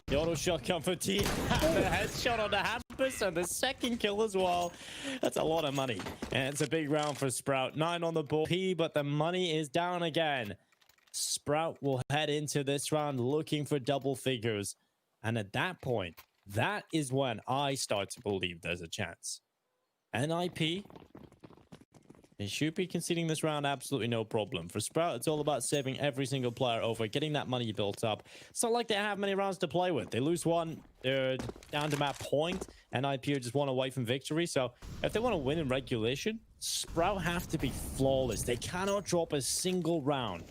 The auto shotgun for T, the headshot on the Hampus, and the second kill as well. That's a lot of money. And it's a big round for Sprout. 9 on the board, but the money is down again. Sprout will head into this round looking for double figures. And at that point, that is when I start to believe there's a chance. NIP They should be conceding this round absolutely no problem. For Sprout, it's all about saving every single player over, getting that money built up. It's not like they have many rounds to play with. They lose one, they're down to map point, and IP are just one away from victory. So if they want to win in regulation, Sprout have to be flawless. They cannot drop a single round.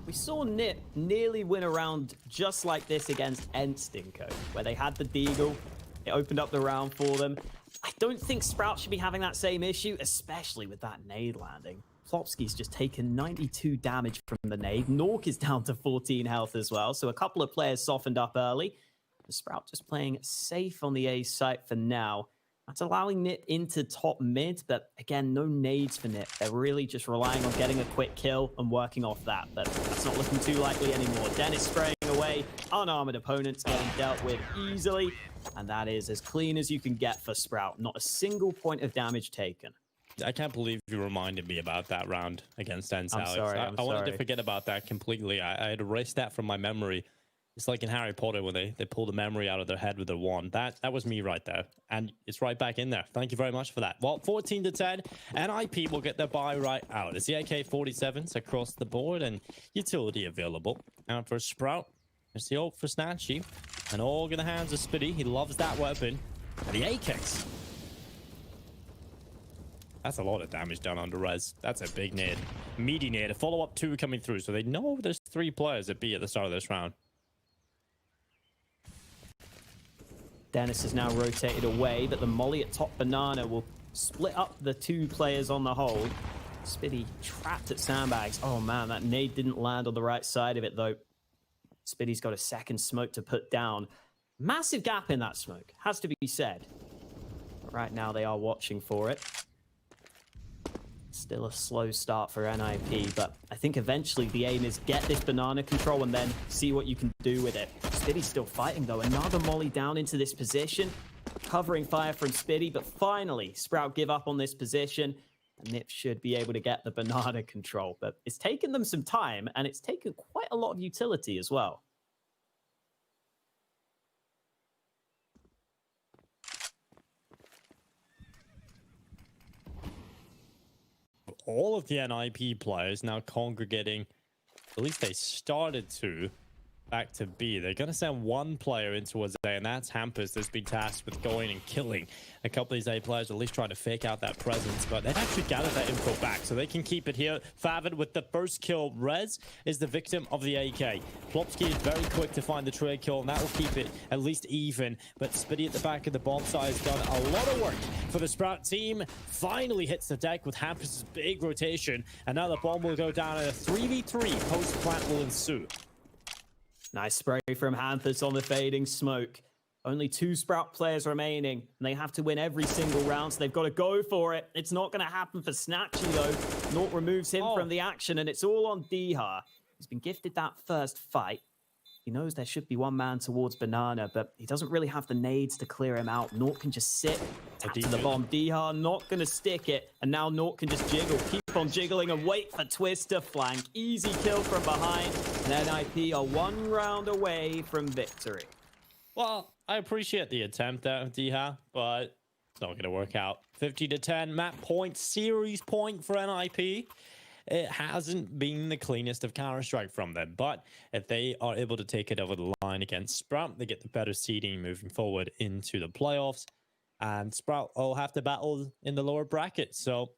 We saw Nip nearly win a round just like this against Enstinko, where they had the Deagle. It opened up the round for them. I don't think Sprout should be having that same issue, especially with that nade landing. Flopsky's just taken 92 damage from the nade. Nork is down to 14 health as well, so a couple of players softened up early. The Sprout just playing safe on the A site for now. That's allowing Nip into top mid, but again, no nades for Nip. They're really just relying on getting a quick kill and working off that, but that's not looking too likely anymore. Dennis spraying away, unarmored opponents getting dealt with easily, and that is as clean as you can get for Sprout. Not a single point of damage taken. I can't believe you reminded me about that round against Ents, Alex. I'm I wanted to sorry. forget about that completely. I had erased that from my memory. It's like in Harry Potter when they pull the memory out of their head with their wand. That was me right there. And it's right back in there. Thank you very much for that. Well, 14 to 10, and IP will get their buy right out. It's the AK-47s across the board and utility available. And for Sprout, it's the ult for Snatchy. And all in the hands of Spitty. He loves that weapon. And the AKs. That's a lot of damage done under res. That's a big nade. Meaty nade. A follow-up 2 coming through. So they know there's 3 players at B at the start of this round. Dennis is now rotated away, but the molly at top banana will split up the 2 players on the hold. Spitty trapped at sandbags. Oh man, that nade didn't land on the right side of it though. Spitty's got a second smoke to put down. Massive gap in that smoke, has to be said. But right now they are watching for it. Still a slow start for NIP, but I think eventually the aim is get this banana control and then see what you can do with it. Spitty's still fighting though. Another molly down into this position. Covering fire from Spitty, but finally Sprout give up on this position. And Nip should be able to get the banana control, but it's taken them some time and it's taken quite a lot of utility as well. All of the NIP players now congregating, at least they started to, back to B. They're going to send one player in towards A, and that's Hampus that's been tasked with going and killing a couple of these A players, at least trying to fake out that presence, but they've actually gathered that info back, so they can keep it here. Favid with the first kill. Rez is the victim of the AK. Plopsky is very quick to find the trade kill, and that will keep it at least even, but Spitty at the back of the bomb site has done a lot of work for the Sprout team. Finally hits the deck with Hampus' big rotation, and now the bomb will go down, and a 3v3 post-plant will ensue. Nice spray from Hampus on the fading smoke. Only 2 Sprout players remaining, and they have to win every single round, so they've got to go for it. It's not going to happen for Snatchy, though. Nort removes him from the action, and it's all on Dihar. He's been gifted that first fight. He knows there should be one man towards Banana, but he doesn't really have the nades to clear him out. Nort can just sit, tap to the bomb. Dihar not going to stick it, and now Nort can just jiggle. Keep on jiggling and wait for Twist to flank. Easy kill from behind, and NIP are 1 round away from victory. Well, I appreciate the attempt there, Dihar, but it's not going to work out. 50 to 10, map point, series point for NIP. It hasn't been the cleanest of Counter-Strike from them, but if they are able to take it over the line against Sprout, they get the better seeding moving forward into the playoffs, and Sprout will have to battle in the lower bracket. So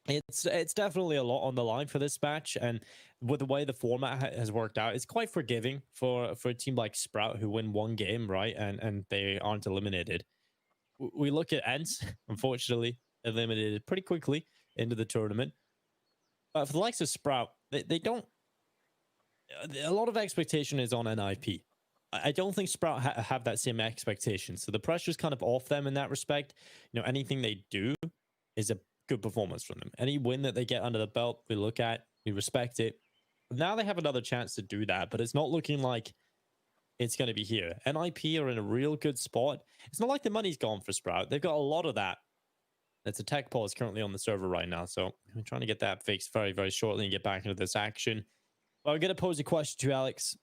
it's definitely a lot on the line for this match, and with the way the format has worked out, it's quite forgiving for a team like Sprout who win 1 game, right, and they aren't eliminated. We look at Ents, unfortunately, eliminated pretty quickly into the tournament. For the likes of Sprout, they don't... A lot of expectation is on NIP. I don't think Sprout have that same expectation. So the pressure's kind of off them in that respect. You know, anything they do is a good performance from them. Any win that they get under the belt, we look at, we respect it. Now they have another chance to do that, but it's not looking like it's going to be here. NIP are in a real good spot. It's not like the money's gone for Sprout. They've got a lot of that. It's a tech pause currently on the server right now, so I'm trying to get that fixed very, very shortly and get back into this action. But I'm going to pose a question to you, Alex.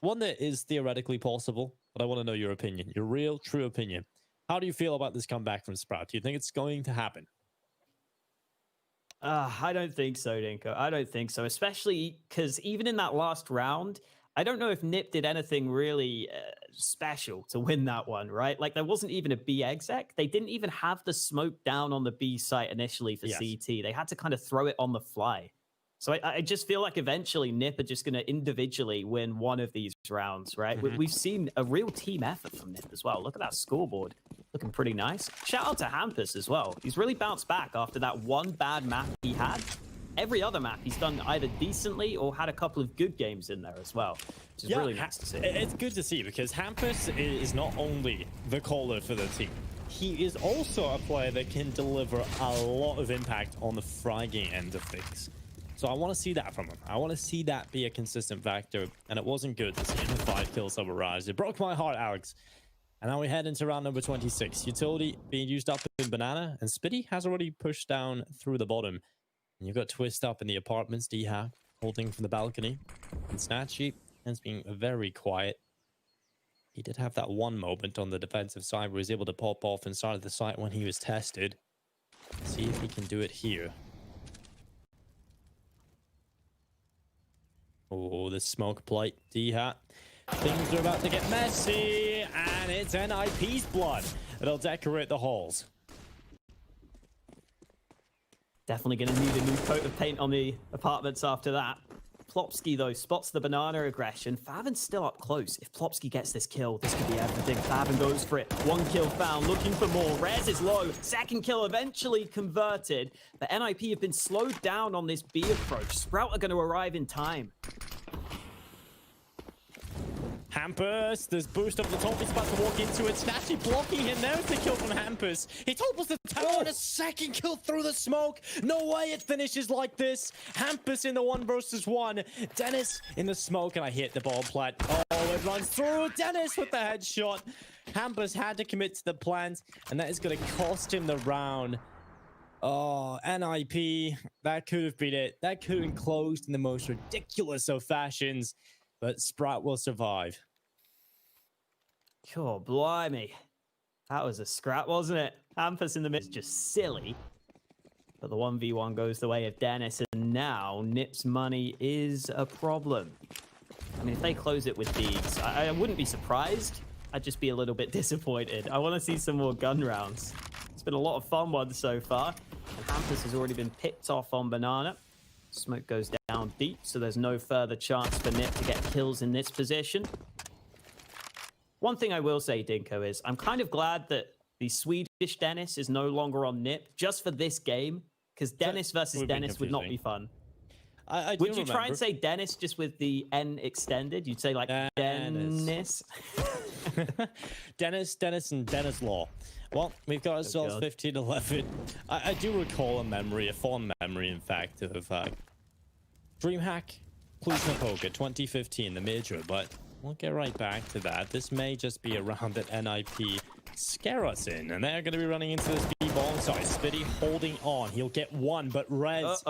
One that is theoretically possible, but I want to know your opinion, your real, true opinion. How do you feel about this comeback from Sprout? Do you think it's going to happen? I don't think so, Dinko. I don't think so, especially because even in that last round, I don't know if Nip did anything really special to win that one, right? Like, there wasn't even a B exec. They didn't even have the smoke down on the B site initially for CT. They had to kind of throw it on the fly. So I just feel like eventually Nip are just going to individually win one of these rounds, right? We've seen a real team effort from Nip as well. Look at that scoreboard. Looking pretty nice. Shout out to Hampus as well. He's really bounced back after that one bad map he had. Every other map he's done either decently or had a couple of good games in there as well, which is really nice to see. It's good to see because Hampus is not only the caller for the team, he is also a player that can deliver a lot of impact on the fragging end of things. So I want to see that from him. I want to see that be a consistent factor, and it wasn't good to see him 5 kills over Rise. It broke my heart, Alex. And now we head into round number 26. Utility being used up in Banana, and Spitty has already pushed down through the bottom. And you've got Twist up in the apartments, DreamHack holding from the balcony. And Snatchy has been very quiet. He did have that one moment on the defensive side where he was able to pop off inside of the site when he was tested. See if he can do it here. Oh, the smoke plate, DreamHack. Things are about to get messy, and it's NIP's blood that'll decorate the halls. Definitely going to need a new coat of paint on the apartments after that. Plopsky, though, spots the banana aggression. Favon's still up close. If Plopsky gets this kill, this could be everything. Favon goes for it. 1 kill found, looking for more. Rez is low. Second kill eventually converted. But NIP have been slowed down on this B approach. Sprout are going to arrive in time. Hampus, there's boost up the top. He's about to walk into it. Snatchy blocking him. There's the kill from Hampus. He topples the tower and a second kill through the smoke. No way it finishes like this. Hampus in the 1 versus 1. Dennis in the smoke, and I hit the ball plat. Oh, it runs through. Dennis with the headshot. Hampus had to commit to the plant, and that is going to cost him the round. Oh, NIP. That could have been it. That could have been closed in the most ridiculous of fashions. But Sprout will survive. Cool, blimey. That was a scrap, wasn't it? Hampus in the midst, just silly. But the 1v1 goes the way of Dennis, and now Nip's money is a problem. I mean, if they close it with these, I wouldn't be surprised. I'd just be a little bit disappointed. I want to see some more gun rounds. It's been a lot of fun ones so far. And Hampus has already been picked off on Banana. Smoke goes down deep, so there's no further chance for Nip to get kills in this position. One thing I will say, Dinko, is I'm kind of glad that the Swedish Dennis is no longer on Nip just for this game, because Dennis versus Dennis would not be fun. Would you try and say Dennis just with the N extended? You'd say like Dennis. Dennis and Dennis Law. Well, we've got ourselves 15-11. I do recall a fond memory, in fact, of DreamHack Cluj Napoca 2015, the major, but we'll get right back to that. This may just be a round that NIP scare us in, and they're going to be running into this B-bomb side. Spitty holding on. He'll get one, but Rez,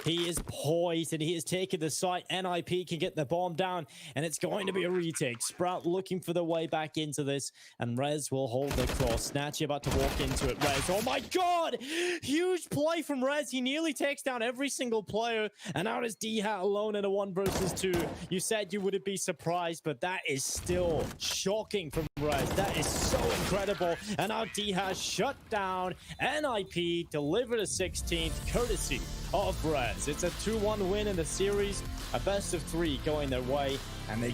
he is poised, and he has taken the site. NIP can get the bomb down, and it's going to be a retake. Sprout looking for the way back into this, and Rez will hold the cross. Snatchy about to walk into it. Rez, oh my god! Huge play from Rez. He nearly takes down every single player, and now is DreamHack alone in a 1 versus 2. You said you wouldn't be surprised, but that is still shocking from Rez. That is so incredible. And now DreamHack shut down. NIP delivered a 16th courtesy of Rez. It's a 2-1 win in the series, a best of 3 going their way, and they